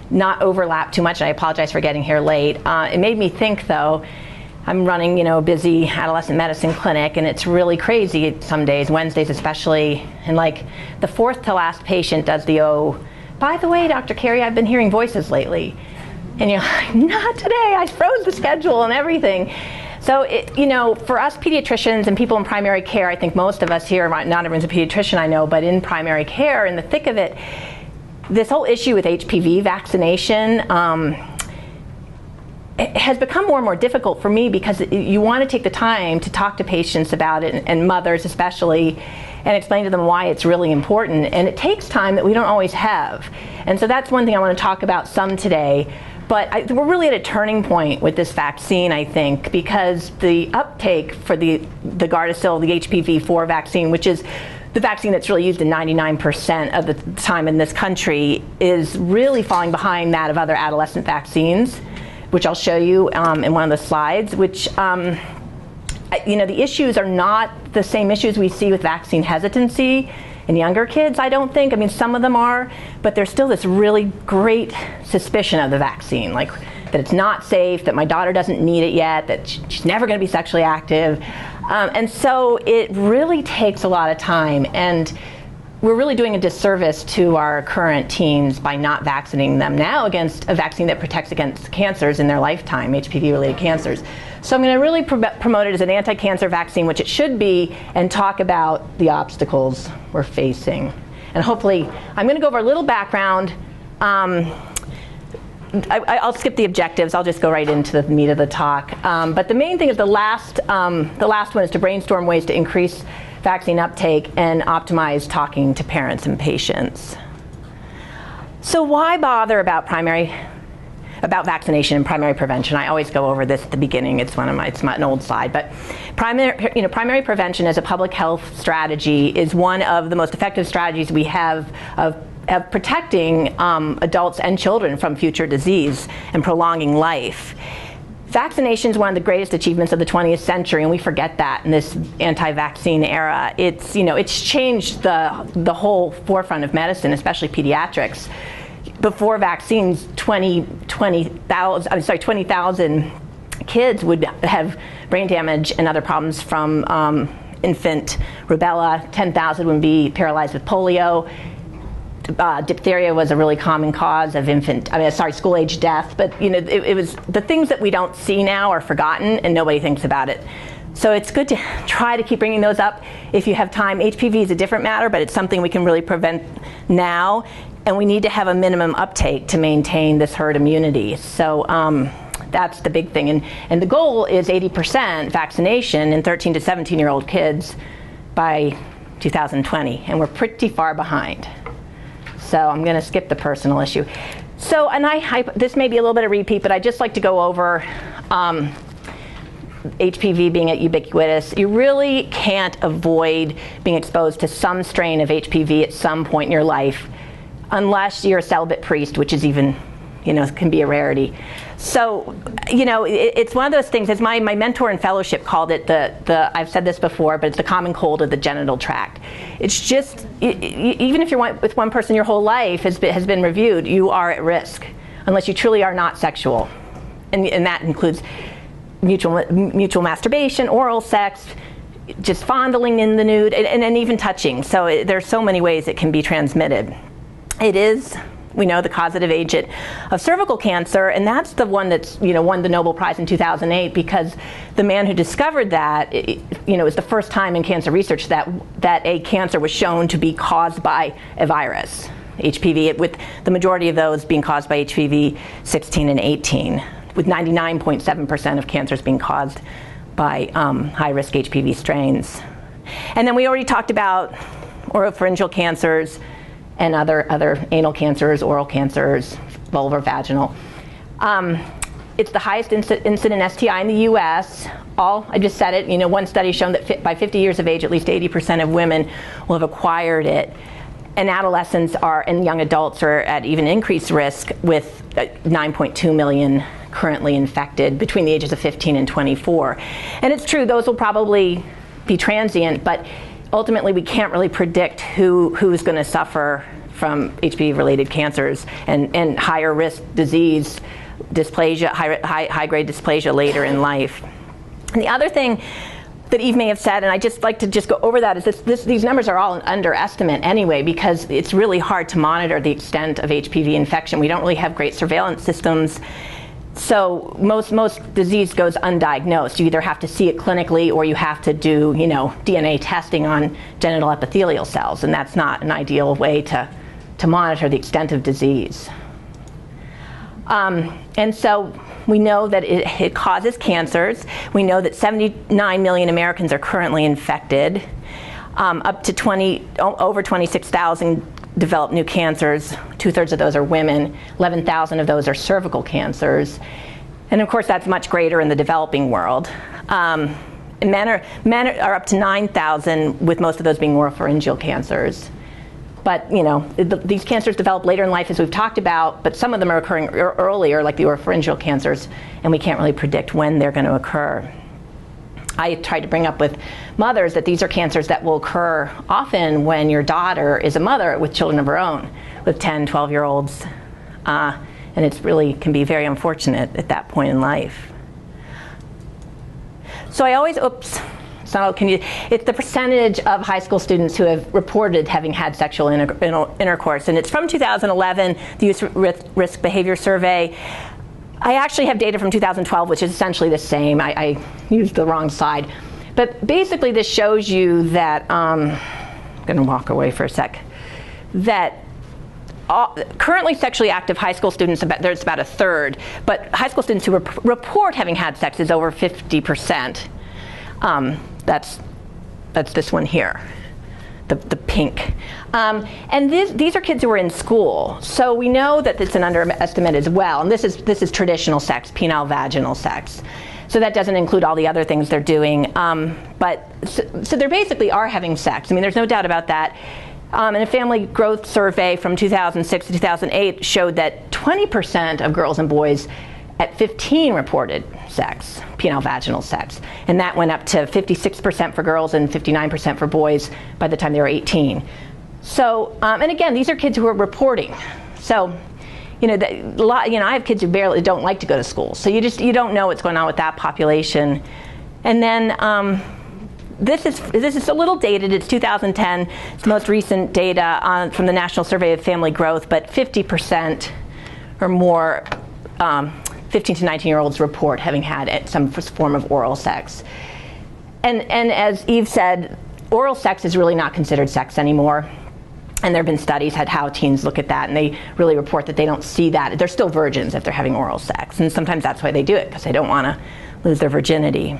not overlap too much, and I apologize for getting here late. It made me think, though. I'm running, a busy adolescent medicine clinic, and it's really crazy some days, Wednesdays especially, and like the fourth to last patient does the, "Oh, by the way, Dr. Carey, I've been hearing voices lately." And you're like, "Not today, I froze the schedule and everything." So, for us pediatricians and people in primary care, I think most of us here, not everyone's a pediatrician, I know, but in primary care, in the thick of it, this whole issue with HPV vaccination it has become more and more difficult for me because you want to take the time to talk to patients about it, and mothers especially, and explain to them why it's really important. And it takes time that we don't always have. And so that's one thing I want to talk about some today. But we're really at a turning point with this vaccine, I think, because the uptake for the Gardasil, the HPV-4 vaccine, which is the vaccine that's really used in 99% of the time in this country, is really falling behind that of other adolescent vaccines, which I'll show you in one of the slides, which, the issues are not the same issues we see with vaccine hesitancy in younger kids, I don't think. I mean, some of them are, but there's still this really great suspicion of the vaccine, like that it's not safe, that my daughter doesn't need it yet, that she's never going to be sexually active. And so it really takes a lot of time, and we're really doing a disservice to our current teens by not vaccinating them now against a vaccine that protects against cancers in their lifetime, HPV-related cancers. So I'm going to really promote it as an anti-cancer vaccine, which it should be, and talk about the obstacles we're facing. And hopefully, I'm going to go over a little background. I'll skip the objectives. I'll just go right into the meat of the talk. But the main thing is the last one is to brainstorm ways to increase vaccine uptake and optimize talking to parents and patients. So why bother about vaccination and primary prevention? I always go over this at the beginning. It's an old slide, but primary prevention as a public health strategy is one of the most effective strategies we have of protecting adults and children from future disease and prolonging life. Vaccination is one of the greatest achievements of the 20th century, and we forget that in this anti-vaccine era. It's changed the whole forefront of medicine, especially pediatrics. Before vaccines, 20,000 kids would have brain damage and other problems from infant rubella. 10,000 would be paralyzed with polio. Diphtheria was a really common cause of school-age death, but it was the things that we don't see now are forgotten and nobody thinks about it. So it's good to try to keep bringing those up if you have time. HPV is a different matter, but it's something we can really prevent now, and we need to have a minimum uptake to maintain this herd immunity. So that's the big thing, and the goal is 80% vaccination in 13 to 17-year-old kids by 2020, and we're pretty far behind. So I'm going to skip the personal issue. So, and this may be a little bit of repeat, but I'd just like to go over HPV being ubiquitous. You really can't avoid being exposed to some strain of HPV at some point in your life, unless you're a celibate priest, which is even, can be a rarity. So, it's one of those things, as my mentor in fellowship called it, I've said this before, but it's the common cold of the genital tract. It's just, even if you're with one person your whole life has been reviewed, you are at risk, unless you truly are not sexual. And that includes mutual masturbation, oral sex, just fondling in the nude, and even touching. So there's so many ways it can be transmitted. It is, we know, the causative agent of cervical cancer, and that's the one that's won the Nobel Prize in 2008 because the man who discovered that, it was the first time in cancer research that a cancer was shown to be caused by a virus, HPV, with the majority of those being caused by HPV 16 and 18, with 99.7% of cancers being caused by high-risk HPV strains. And then we already talked about oropharyngeal cancers and other anal cancers, oral cancers, vulvar, vaginal. It's the highest incident STI in the US. I just said it, one study shown that by 50 years of age, at least 80% of women will have acquired it. And adolescents and young adults are at even increased risk, with 9.2 million currently infected between the ages of 15 and 24. And it's true, those will probably be transient, but ultimately we can't really predict who's going to suffer from HPV-related cancers and higher risk disease, dysplasia, high-grade dysplasia later in life. And the other thing that Eve may have said, and I just like to just go over that, is these numbers are all an underestimate anyway, because it's really hard to monitor the extent of HPV infection. We don't really have great surveillance systems. So most disease goes undiagnosed. You either have to see it clinically or you have to do, DNA testing on genital epithelial cells, and that's not an ideal way to monitor the extent of disease. And so we know that it causes cancers. We know that 79 million Americans are currently infected. Up to over 26,000 develop new cancers. 2/3 of those are women. 11,000 of those are cervical cancers. And of course, that's much greater in the developing world. Men are up to 9,000, with most of those being oropharyngeal cancers. But these cancers develop later in life, as we've talked about, but some of them are occurring earlier, like the oropharyngeal cancers, and we can't really predict when they're going to occur. I tried to bring up with mothers that these are cancers that will occur often when your daughter is a mother with children of her own, with 10, 12-year-olds. And it really can be very unfortunate at that point in life. So I always, it's the percentage of high school students who have reported having had sexual intercourse. And it's from 2011, the Youth Risk Behavior Survey. I actually have data from 2012, which is essentially the same. I used the wrong slide. But basically this shows you that, I'm going to walk away for a sec, that currently sexually active high school students, there's about 1/3, but high school students who report having had sex is over 50%. That's this one here, the pink. And these are kids who are in school. So we know that it's an underestimate as well. And this is traditional sex, penile vaginal sex. So that doesn't include all the other things they're doing. So they basically are having sex. I mean, there's no doubt about that. And a family growth survey from 2006 to 2008 showed that 20% of girls and boys at 15 reported sex, penile vaginal sex. And that went up to 56% for girls and 59% for boys by the time they were 18. So, and again, these are kids who are reporting. So, I have kids who barely don't like to go to school. So you don't know what's going on with that population. And then this is a little dated. It's 2010. It's the most recent data from the National Survey of Family Growth, but 50% or more 15 to 19-year-olds report having had some form of oral sex. And as Eve said, oral sex is really not considered sex anymore. And there have been studies at how teens look at that, and they really report that they don't see that. They're still virgins if they're having oral sex. And sometimes that's why they do it, because they don't want to lose their virginity.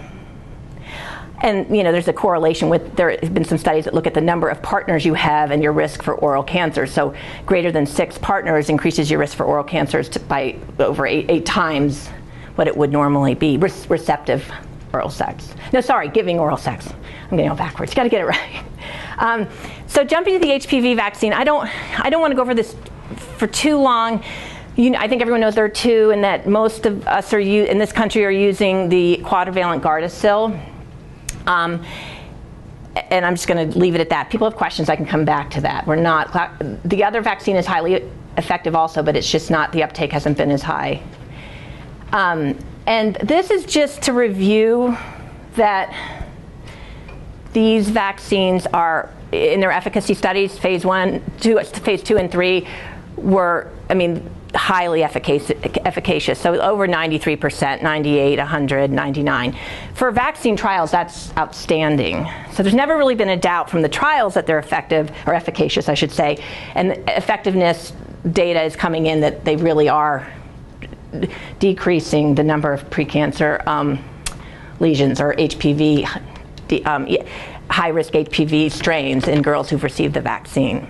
And there's a correlation with, there have been some studies that look at the number of partners you have and your risk for oral cancer. So greater than 6 partners increases your risk for oral cancers by over 8 times what it would normally be. Receptive oral sex. No, sorry, giving oral sex. I'm getting all backwards. You got to get it right. So jumping to the HPV vaccine, I don't want to go over this for too long. I think everyone knows there are 2, and that most of us in this country are using the quadrivalent Gardasil. And I'm just going to leave it at that. People have questions, I can come back to that. The other vaccine is highly effective also, but it's just not, the uptake hasn't been as high. And this is just to review that these vaccines are, in their efficacy studies, phase 2 and 3 were, highly efficacious. So over 93%, 98, 100, 99. For vaccine trials, that's outstanding. So there's never really been a doubt from the trials that they're effective, or efficacious, I should say. And the effectiveness data is coming in that they really are decreasing the number of precancer lesions, or HPV, high-risk HPV strains in girls who've received the vaccine.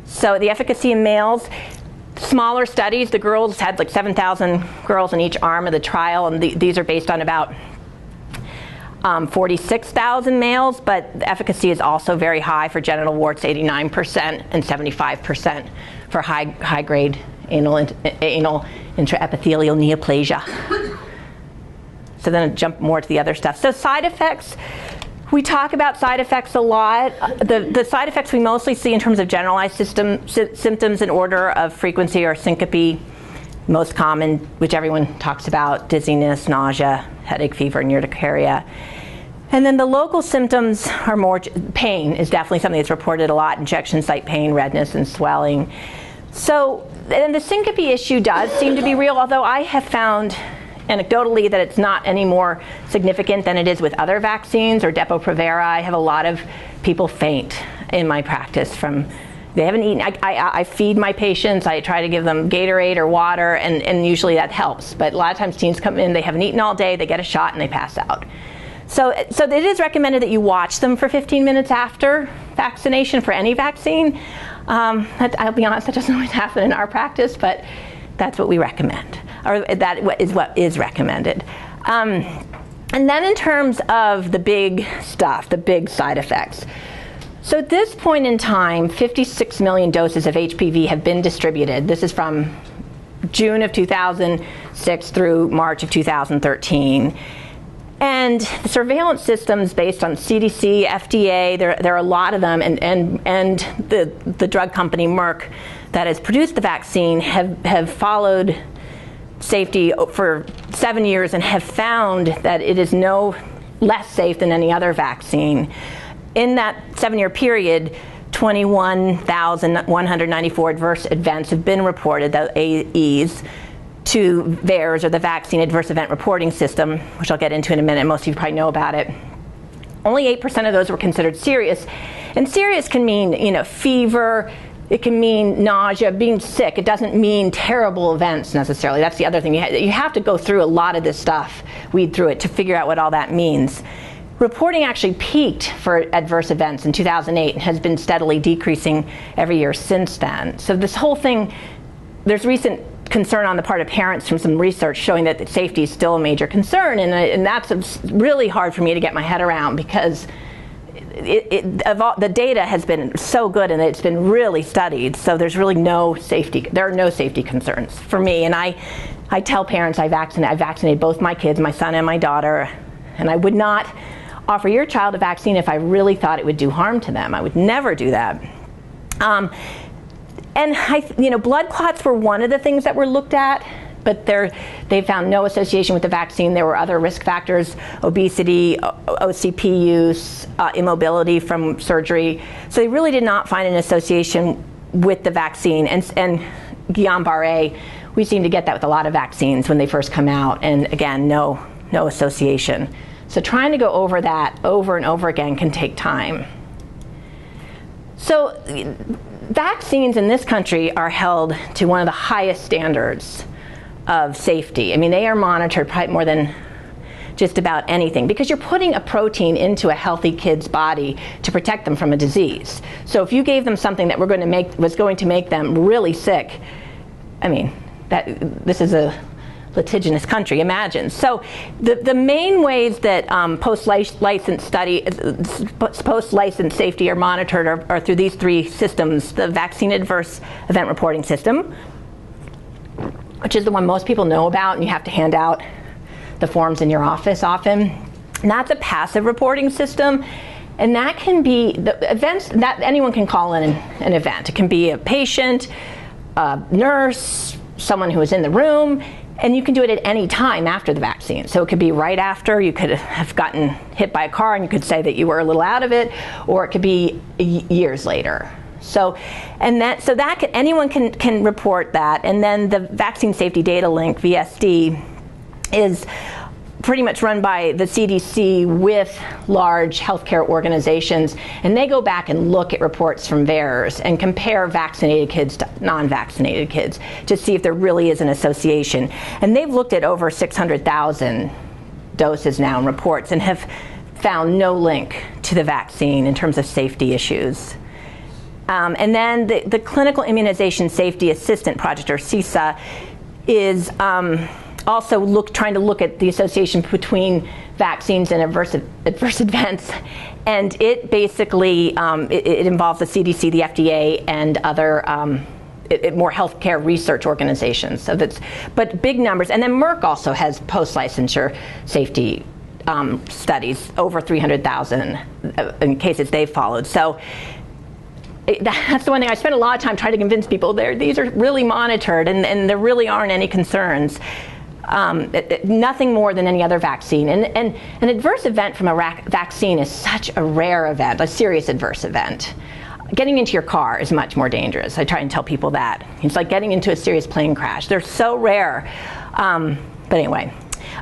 So the efficacy in males, smaller studies, the girls had like 7,000 girls in each arm of the trial, and these are based on about 46,000 males, but the efficacy is also very high for genital warts, 89%, and 75% for high-grade anal intraepithelial neoplasia. So then I'll jump more to the other stuff. So side effects, We talk about side effects a lot. The side effects we mostly see in terms of generalized symptoms in order of frequency are syncope, most common, which everyone talks about, dizziness, nausea, headache, fever, and urticaria. And then the local symptoms are more, pain is definitely something that's reported a lot, injection site pain, redness, and swelling. So, and the syncope issue does seem to be real, although I have found anecdotally that it's not any more significant than it is with other vaccines or Depo-Provera. I have a lot of people faint in my practice from, they haven't eaten. I feed my patients, I try to give them Gatorade or water, and usually that helps. But a lot of times teens come in, they haven't eaten all day, they get a shot and they pass out. So it is recommended that you watch them for 15 minutes after vaccination for any vaccine. I'll be honest, that doesn't always happen in our practice, but that's what we recommend, or that is what is recommended. And then in terms of the big stuff, the big side effects. So at this point in time, 56 million doses of HPV have been distributed. This is from June of 2006 through March of 2013. And the surveillance systems based on CDC, FDA, there are a lot of them, and the drug company Merck that has produced the vaccine have followed safety for 7 years and have found that it is no less safe than any other vaccine. In that 7-year period, 21,194 adverse events have been reported, the AEs, to VAERS, or the Vaccine Adverse Event Reporting System, which I'll get into in a minute. Most of you probably know about it. Only 8% of those were considered serious. And serious can mean, fever, it can mean nausea, being sick. It doesn't mean terrible events necessarily. That's the other thing. You have to go through a lot of this stuff, weed through it, to figure out what all that means. Reporting actually peaked for adverse events in 2008 and has been steadily decreasing every year since then. So this whole thing, there's recent concern on the part of parents from some research showing that safety is still a major concern, and that's really hard for me to get my head around, because the data has been so good and it's been really studied, so there's really there are no safety concerns for me. And I tell parents I vaccinated both my kids, my son and my daughter, and I would not offer your child a vaccine if I really thought it would do harm to them. I would never do that. And blood clots were one of the things that were looked at, but they found no association with the vaccine. There were other risk factors: obesity, OCP use, immobility from surgery. So they really did not find an association with the vaccine. And Guillain-Barré, we seem to get that with a lot of vaccines when they first come out, and again, no association. So trying to go over that over and over again can take time. So vaccines in this country are held to one of the highest standards of safety. I mean, they are monitored probably more than just about anything, because you're putting a protein into a healthy kid's body to protect them from a disease. So if you gave them something that was going to make them really sick, I mean, this is a litigious country, imagine. So the main ways that post-license safety are monitored are through these three systems: the Vaccine Adverse Event Reporting System, which is the one most people know about, and you have to hand out the forms in your office often. And that's a passive reporting system, and that can be the events that anyone can call in an event. It can be a patient, a nurse, someone who is in the room. And you can do it at any time after the vaccine. So it could be right after. You could have gotten hit by a car and you could say that you were a little out of it, or it could be years later. So anyone can report that. And then the Vaccine Safety Data Link, VSD, is pretty much run by the CDC with large healthcare organizations, and they go back and look at reports from VAERS and compare vaccinated kids to non-vaccinated kids to see if there really is an association. And they've looked at over 600,000 doses now in reports and have found no link to the vaccine in terms of safety issues. And then the Clinical Immunization Safety Assistant Project, or CISA, is also trying to look at the association between vaccines and adverse events, and it basically it involves the CDC, the FDA, and other more healthcare research organizations. So but big numbers. And then Merck also has post-licensure safety studies, over 300,000 in cases they've followed. So that's the one thing I spent a lot of time trying to convince people these are really monitored, and there really aren't any concerns. Nothing more than any other vaccine. And an adverse event from a vaccine is such a rare event, a serious adverse event. Getting into your car is much more dangerous. I try and tell people that. It's like getting into a serious plane crash. They're so rare. But anyway.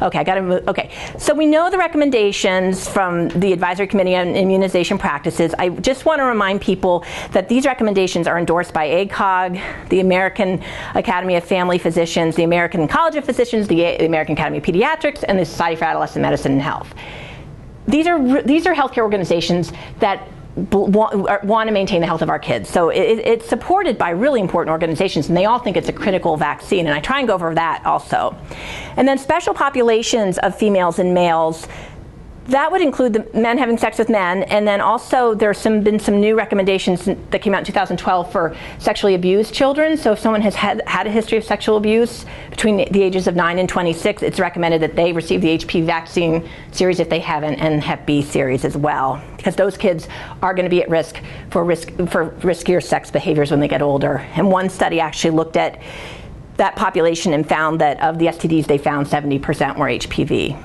Okay, I got to move. Okay, so we know the recommendations from the Advisory Committee on Immunization Practices. I just want to remind people that these recommendations are endorsed by ACOG, the American Academy of Family Physicians, the American College of Physicians, the American Academy of Pediatrics, and the Society for Adolescent Medicine and Health. These are healthcare organizations that want to maintain the health of our kids. So it's supported by really important organizations, and they all think it's a critical vaccine, and I try and go over that also. And then special populations of females and males, that would include the men having sex with men, and then also there's been some new recommendations that came out in 2012 for sexually abused children. So if someone has had a history of sexual abuse between the ages of 9 and 26, it's recommended that they receive the HPV vaccine series if they haven't, and Hep B series as well, because those kids are going to be at risk for riskier sex behaviors when they get older. And one study actually looked at that population and found that of the STDs they found, 70% were HPV.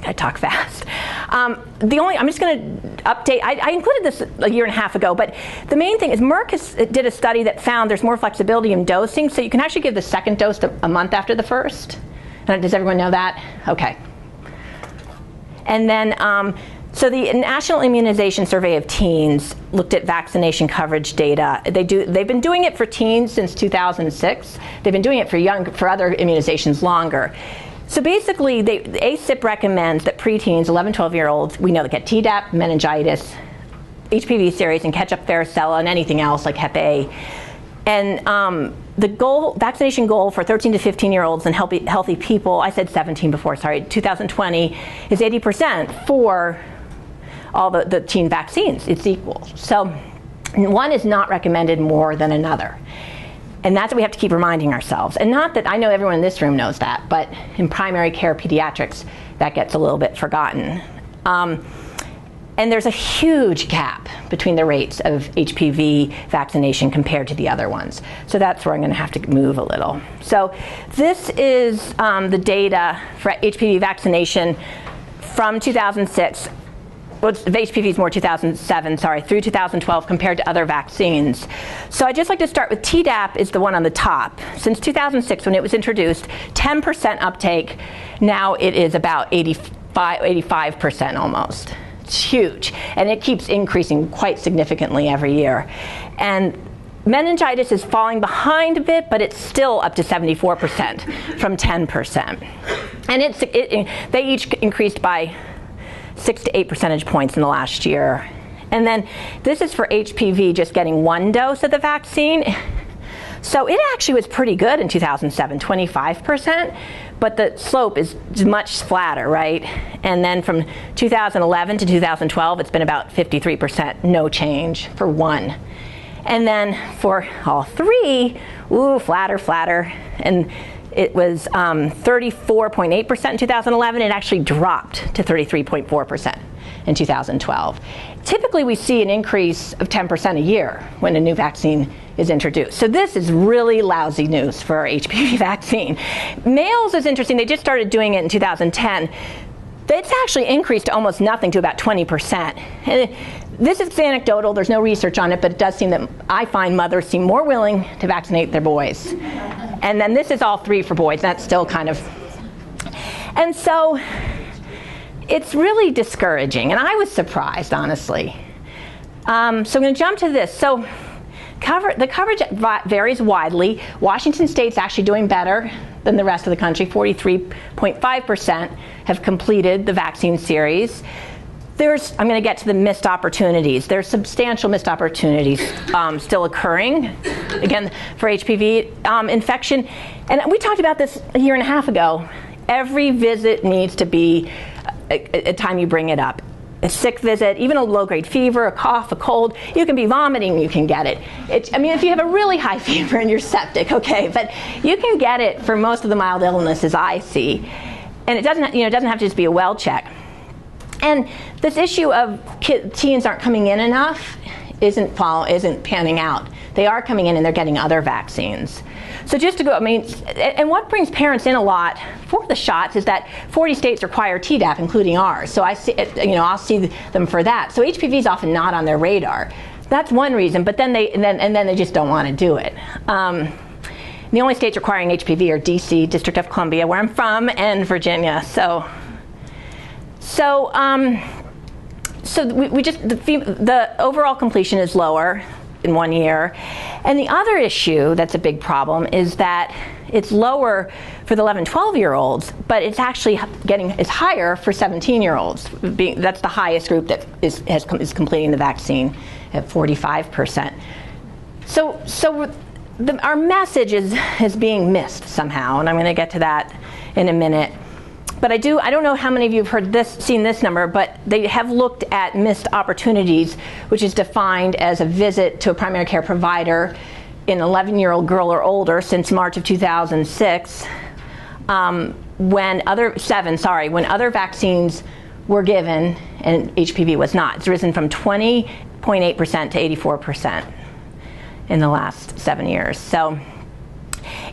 I talk fast. I'm just going to update. I included this a year and a half ago, but the main thing is Merck did a study that found there's more flexibility in dosing, so you can actually give the second dose a month after the first. Does everyone know that? Okay. And then, so the National Immunization Survey of Teens looked at vaccination coverage data. They've been doing it for teens since 2006. They've been doing it for other immunizations longer. So basically, ACIP recommends that preteens, 11, 12-year-olds, we know that get Tdap, meningitis, HPV series, and catch-up varicella, and anything else like Hep A. And the vaccination goal for 13 to 15-year-olds and healthy people, I said 17 before, sorry, 2020, is 80% for all the teen vaccines. It's equal. So one is not recommended more than another. And that's what we have to keep reminding ourselves. And not that I know everyone in this room knows that, but in primary care pediatrics, that gets a little bit forgotten. And there's a huge gap between the rates of HPV vaccination compared to the other ones. So that's where I'm going to have to move a little. So this is the data for HPV vaccination from 2006. Well, HPV is more 2007, sorry, through 2012 compared to other vaccines. So I'd just like to start with Tdap is the one on the top. Since 2006, when it was introduced, 10% uptake. Now it is about 85% almost. It's huge. And it keeps increasing quite significantly every year. And meningitis is falling behind a bit, but it's still up to 74% from 10%. And they each increased by 6 to 8 percentage points in the last year. And then this is for HPV just getting one dose of the vaccine. So it actually was pretty good in 2007, 25%, but the slope is much flatter, right? And then from 2011 to 2012, it's been about 53%, no change for one. And then for all three, ooh, flatter. And it was 34.8% in 2011. It actually dropped to 33.4% in 2012. Typically, we see an increase of 10% a year when a new vaccine is introduced. So this is really lousy news for our HPV vaccine. Males is interesting. They just started doing it in 2010. It's actually increased to almost nothing, to about 20%. And this is anecdotal. There's no research on it, but it does seem that I find mothers seem more willing to vaccinate their boys. And then this is all three for boys. That's still kind of... And so it's really discouraging. And I was surprised, honestly. So I'm going to jump to this. So the coverage varies widely. Washington State's actually doing better than the rest of the country. 43.5% have completed the vaccine series. I'm going to get to the missed opportunities. There's substantial missed opportunities still occurring, again, for HPV infection. And we talked about this a year and a half ago. Every visit needs to be a time you bring it up. A sick visit, even a low-grade fever, a cough, a cold, you can be vomiting, you can get it. I mean, if you have a really high fever and you're septic, okay, but you can get it for most of the mild illnesses I see. And it doesn't, it doesn't have to just be a well check. And this issue of teens aren't coming in enough isn't panning out. They are coming in and they're getting other vaccines. So just to go, and what brings parents in a lot for the shots is that 40 states require Tdap, including ours. So I see, I'll see them for that. So HPV is often not on their radar. That's one reason, but then they just don't want to do it. The only states requiring HPV are DC, District of Columbia, where I'm from, and Virginia. So the overall completion is lower in 1 year. And the other issue that's a big problem is that it's lower for the 11, 12-year-olds, but it's actually it's higher for 17-year-olds. That's the highest group that is completing the vaccine at 45%. So our message is being missed somehow, and I'm going to get to that in a minute. But I don't know how many of you have seen this number, but they have looked at missed opportunities, which is defined as a visit to a primary care provider in an 11-year-old girl or older since March of 2006, when other vaccines were given and HPV was not. It's risen from 20.8% to 84% in the last 7 years. So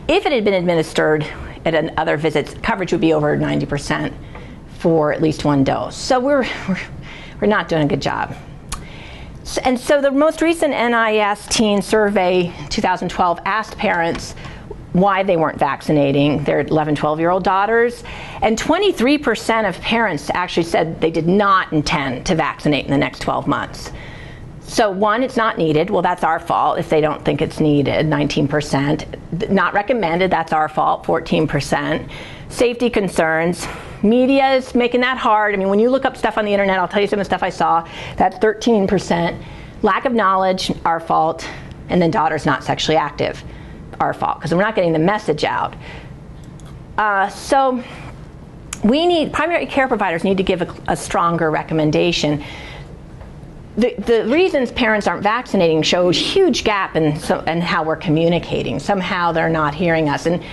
if it had been administered at other visits, coverage would be over 90% for at least one dose. So we're not doing a good job. And so the most recent NIS teen survey, 2012, asked parents why they weren't vaccinating their 11, 12-year-old daughters. And 23% of parents actually said they did not intend to vaccinate in the next 12 months. So one, it's not needed. Well, that's our fault if they don't think it's needed, 19%. Not recommended, that's our fault, 14%. Safety concerns. Media is making that hard. When you look up stuff on the internet, I'll tell you some of the stuff I saw, that's 13%. Lack of knowledge, our fault. And then daughters not sexually active, our fault, because we're not getting the message out. So primary care providers need to give a stronger recommendation. The reasons parents aren't vaccinating shows huge gap in how we're communicating. Somehow they're not hearing us. And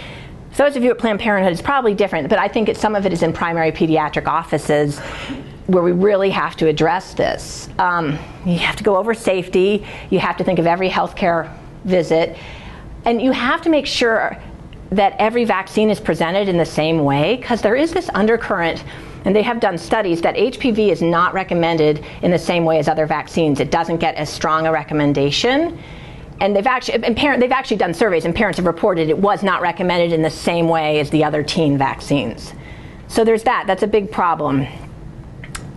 those of you at Planned Parenthood, it's probably different, but I think some of it is in primary pediatric offices where we really have to address this. You have to go over safety. You have to think of every healthcare visit. And you have to make sure that every vaccine is presented in the same way, because there is this undercurrent. And they have done studies that HPV is not recommended in the same way as other vaccines. It doesn't get as strong a recommendation. And they've actually done surveys, and parents have reported it was not recommended in the same way as the other teen vaccines. So there's that. That's a big problem.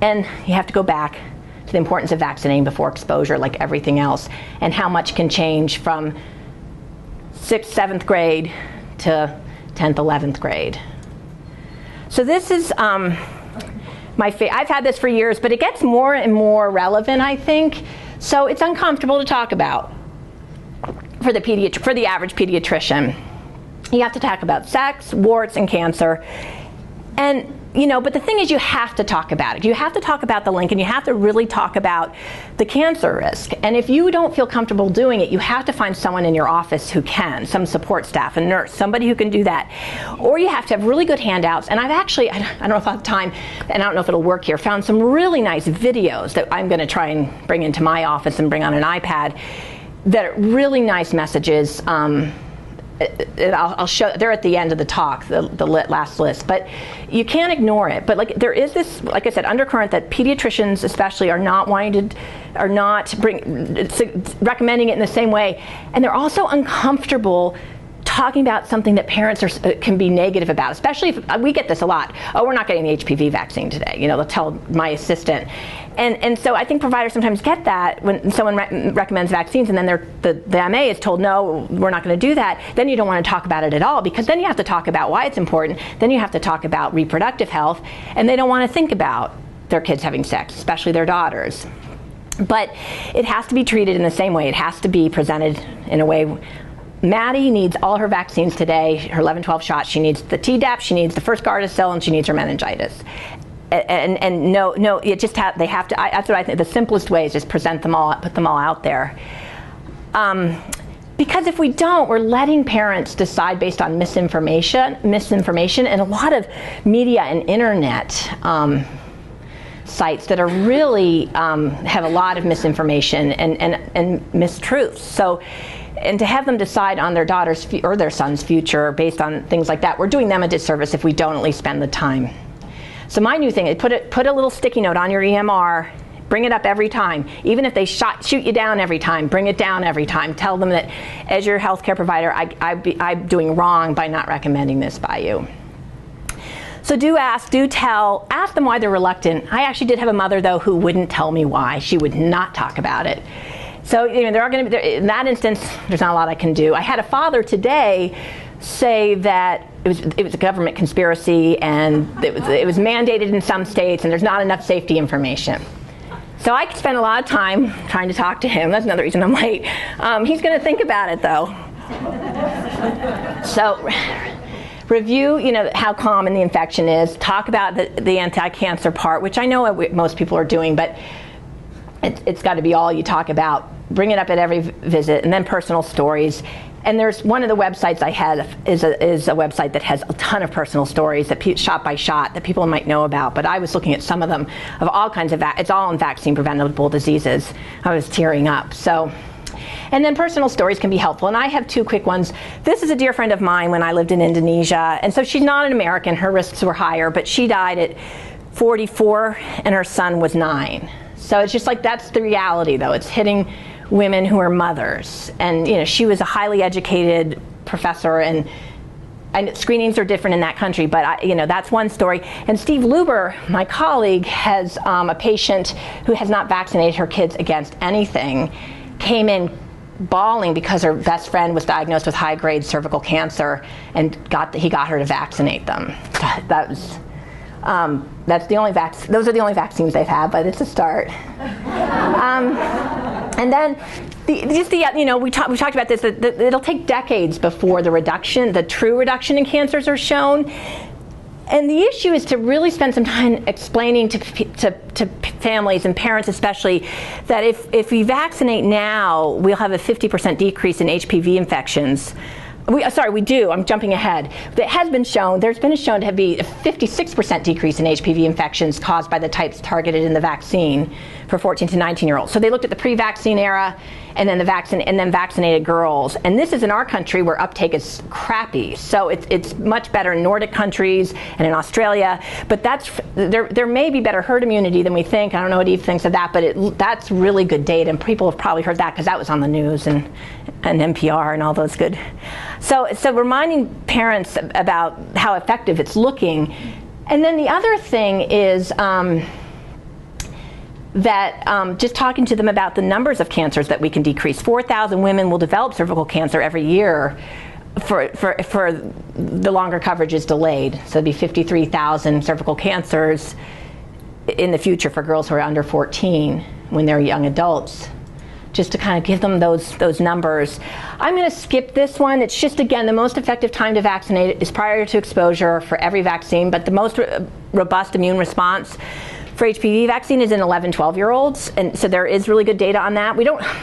And you have to go back to the importance of vaccinating before exposure, like everything else, and how much can change from 6th, 7th grade to 10th, 11th grade. So this is I've had this for years, but it gets more and more relevant, I think. So it's uncomfortable to talk about for the average pediatrician. You have to talk about sex, warts, and cancer. And but the thing is, you have to talk about it. You have to talk about the link, and you have to really talk about the cancer risk. And if you don't feel comfortable doing it, you have to find someone in your office who can, some support staff, a nurse, somebody who can do that. Or you have to have really good handouts. And I've actually, I don't know if I have time, and I don't know if it'll work here, found some really nice videos that I'm going to try and bring into my office and bring on an iPad that are really nice messages. I'll show, they're at the end of the talk, the last list, but you can't ignore it. But there is this, like I said, undercurrent that pediatricians especially are not recommending it in the same way, and they're also uncomfortable talking about something that parents can be negative about, especially if we get this a lot. Oh, we're not getting the HPV vaccine today. They'll tell my assistant. And so I think providers sometimes get that when someone recommends vaccines, and then the MA is told, no, we're not going to do that. Then you don't want to talk about it at all, because then you have to talk about why it's important. Then you have to talk about reproductive health, and they don't want to think about their kids having sex, especially their daughters. But it has to be treated in the same way. It has to be presented in a way. Maddie needs all her vaccines today, her 11-12 shots. She needs the Tdap, she needs the first Gardasil, and she needs her meningitis. And no, it just they have to. That's what I think. The simplest way is just present them all, put them all out there. Because if we don't, we're letting parents decide based on misinformation, and a lot of media and internet sites that are really have a lot of misinformation and mistruths. So, and to have them decide on their daughter's or their son's future based on things like that, we're doing them a disservice if we don't at least spend the time. So my new thing is put a little sticky note on your EMR. Bring it up every time. Even if they shoot you down every time, bring it down every time. Tell them that as your healthcare provider, I'm doing wrong by not recommending this by you. So do ask, do tell, ask them why they're reluctant. I actually did have a mother, though, who wouldn't tell me why. She would not talk about it. So there are going to be, in that instance, there's not a lot I can do. I had a father today say that it was a government conspiracy and it was mandated in some states and there's not enough safety information. So I spent a lot of time trying to talk to him. That's another reason I'm late. He's going to think about it, though. So review, how common the infection is. Talk about the anti-cancer part, which I know most people are doing, but it's got to be all you talk about. Bring it up at every visit, and then personal stories. And there's one of the websites I had is a website that has a ton of personal stories that shot by shot that people might know about. But I was looking at some of them of all kinds of it's all in vaccine preventable diseases. I was tearing up. So, and then personal stories can be helpful. And I have two quick ones. This is a dear friend of mine when I lived in Indonesia, and so she's not an American. Her risks were higher, but she died at 44, and her son was 9. So it's just like that's the reality, though. It's hitting women who are mothers, and she was a highly educated professor, and screenings are different in that country, but that's one story. And Steve Luber, my colleague, has a patient who has not vaccinated her kids against anything, came in bawling because her best friend was diagnosed with high-grade cervical cancer, and he got her to vaccinate them. That's the only those are the only vaccines they've had, but it's a start. And then we talked about this, that it'll take decades before the true reduction in cancers are shown. And the issue is to really spend some time explaining to families and parents especially that if we vaccinate now, we'll have a 50% decrease in HPV infections. We do. I'm jumping ahead. It has been shown, there's been shown to be a 56% decrease in HPV infections caused by the types targeted in the vaccine for 14 to 19-year-olds. So they looked at the pre-vaccine era and then vaccinated girls. And this is in our country where uptake is crappy. So it's much better in Nordic countries and in Australia. But there may be better herd immunity than we think. I don't know what Eve thinks of that, but that's really good data. And people have probably heard that because that was on the news and NPR and all those good. So reminding parents about how effective it's looking. And then the other thing is just talking to them about the numbers of cancers that we can decrease. 4,000 women will develop cervical cancer every year for the longer coverage is delayed. So it'd be 53,000 cervical cancers in the future for girls who are under 14 when they're young adults. Just to kind of give them those numbers. I'm going to skip this one. It's just, again, the most effective time to vaccinate is prior to exposure for every vaccine, but the most robust immune response for HPV vaccine is in 11, 12-year-olds, and so there is really good data on that.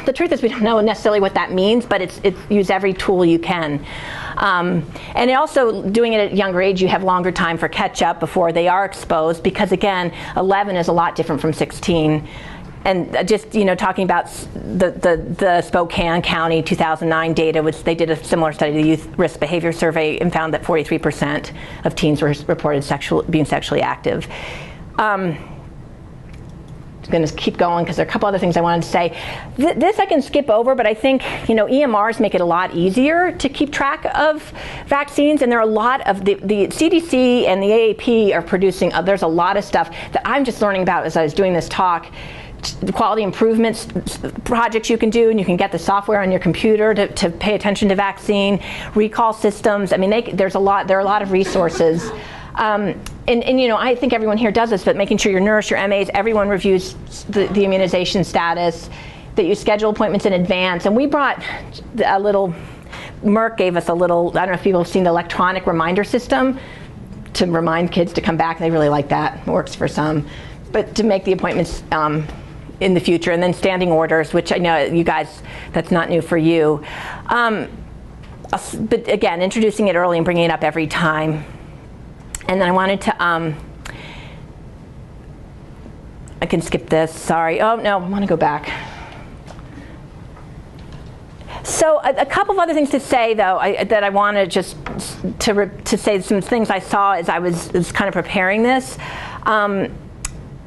The truth is we don't know necessarily what that means, but it's use every tool you can. And also doing it at a younger age, you have longer time for catch-up before they are exposed, because again, 11 is a lot different from 16. And just talking about the Spokane County 2009 data, which they did a similar study, the Youth Risk Behavior Survey, and found that 43% of teens were reported being sexually active. I'm going to keep going because there are a couple other things I wanted to say. This I can skip over, but I think EMRs make it a lot easier to keep track of vaccines, and there are a lot of the CDC and the AAP are producing. There's a lot of stuff that I'm just learning about as I was doing this talk. The quality improvements projects you can do, and you can get the software on your computer to pay attention to vaccine recall systems. I mean, there are a lot of resources. And I think everyone here does this, but making sure your nurse, your MAs, everyone reviews the immunization status, that you schedule appointments in advance. And we brought a little, Merck gave us a little, I don't know if people have seen the electronic reminder system to remind kids to come back. They really like that. It works for some. But to make the appointments in the future, and then standing orders, which I know you guys, that's not new for you. But again, introducing it early and bringing it up every time. And then I wanted to, I can skip this, sorry. Oh no, I want to go back. So a couple of other things to say, though, that I want to just to say some things I saw as I was kind of preparing this.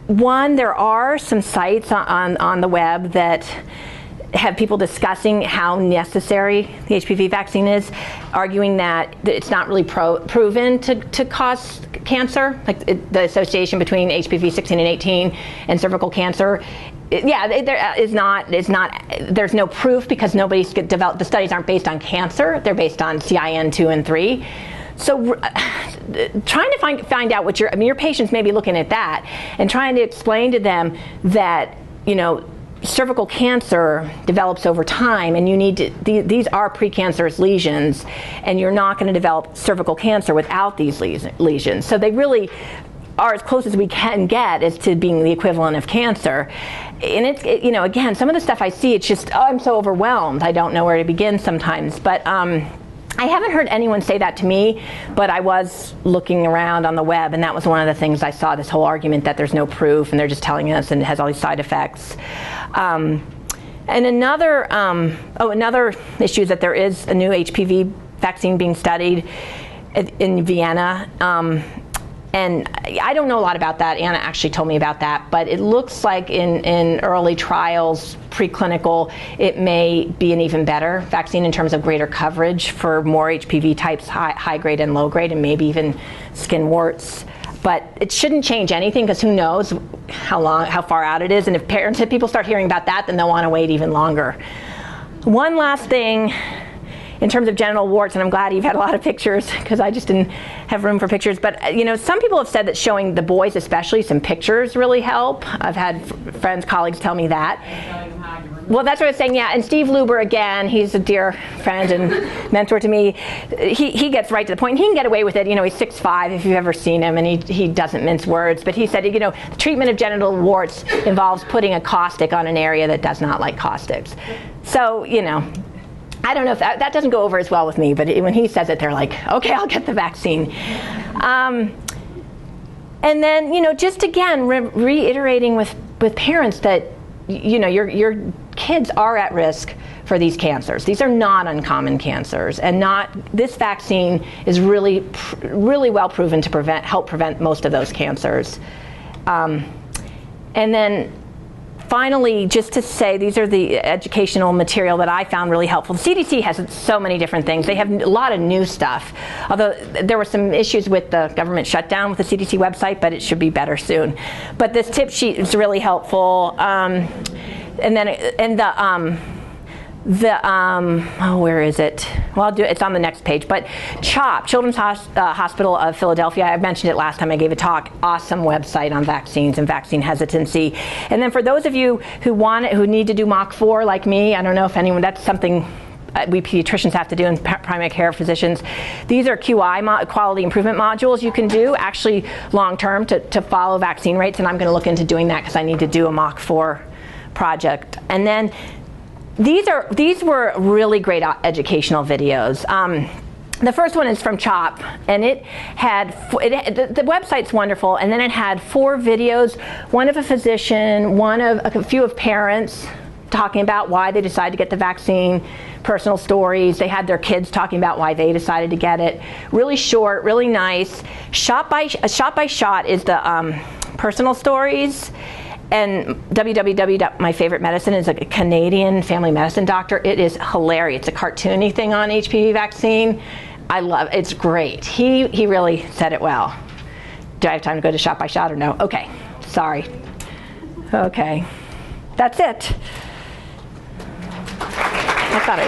One, there are some sites on the web that have people discussing how necessary the HPV vaccine is, arguing that it's not really proven to cause cancer, like the association between HPV 16 and 18 and cervical cancer. There's no proof because nobody's developed, the studies aren't based on cancer, they're based on CIN 2 and 3. So trying to find out what your patients may be looking at that and trying to explain to them that, cervical cancer develops over time, and you need to, these are precancerous lesions, and you're not going to develop cervical cancer without these lesions. So they really are as close as we can get as to being the equivalent of cancer. And it's, again, some of the stuff I see, it's just, I'm so overwhelmed. I don't know where to begin sometimes. But I haven't heard anyone say that to me, but I was looking around on the web, and that was one of the things I saw, this whole argument that there's no proof, and they're just telling us, and it has all these side effects. And another issue is that there is a new HPV vaccine being studied in Vienna. And I don't know a lot about that. Anna actually told me about that. But it looks like in early trials, preclinical, it may be an even better vaccine in terms of greater coverage for more HPV types, high grade and low grade, and maybe even skin warts. But it shouldn't change anything, because who knows how far out it is. And if people start hearing about that, then they'll want to wait even longer. One last thing. In terms of genital warts, and I'm glad you've had a lot of pictures, because I just didn't have room for pictures, but some people have said that showing the boys especially some pictures really help. I've had friends, colleagues tell me that. Well, that's what I was saying, yeah. And Steve Luber, again, he's a dear friend and mentor to me. He gets right to the point. He can get away with it. He's 6'5", if you've ever seen him, and he doesn't mince words. But he said, the treatment of genital warts involves putting a caustic on an area that does not like caustics. So, I don't know if that doesn't go over as well with me, but when he says it, they're like, okay, I'll get the vaccine. And then, just again, reiterating with parents that, your kids are at risk for these cancers. These are not uncommon cancers, and this vaccine is really well proven to help prevent most of those cancers. And then, finally, just to say, these are the educational material that I found really helpful. The CDC has so many different things. They have a lot of new stuff, although there were some issues with the government shutdown with the CDC website, but it should be better soon. But this tip sheet is really helpful. Where is it? Well, it's on the next page. But CHOP, Children's Hospital of Philadelphia, I mentioned it last time I gave a talk. Awesome website on vaccines and vaccine hesitancy. And then for those of you who need to do Mach 4 like me, I don't know if anyone, that's something we pediatricians have to do, and primary care physicians. These are QI, quality improvement modules you can do actually long term to follow vaccine rates, and I'm going to look into doing that because I need to do a Mach 4 project. And then these were really great educational videos. The first one is from CHOP, and it had the website's wonderful, and then it had 4 videos, one of a physician, one of a few of parents talking about why they decided to get the vaccine, personal stories. They had their kids talking about why they decided to get it. Really short, really nice. Shot by shot is the personal stories. And www.myfavouritemedicine is a Canadian family medicine doctor. It is hilarious. It's a cartoony thing on HPV vaccine. I love it. It's great. He really said it well. Do I have time to go to shot by shot or no? Okay. Sorry. Okay. That's it. I thought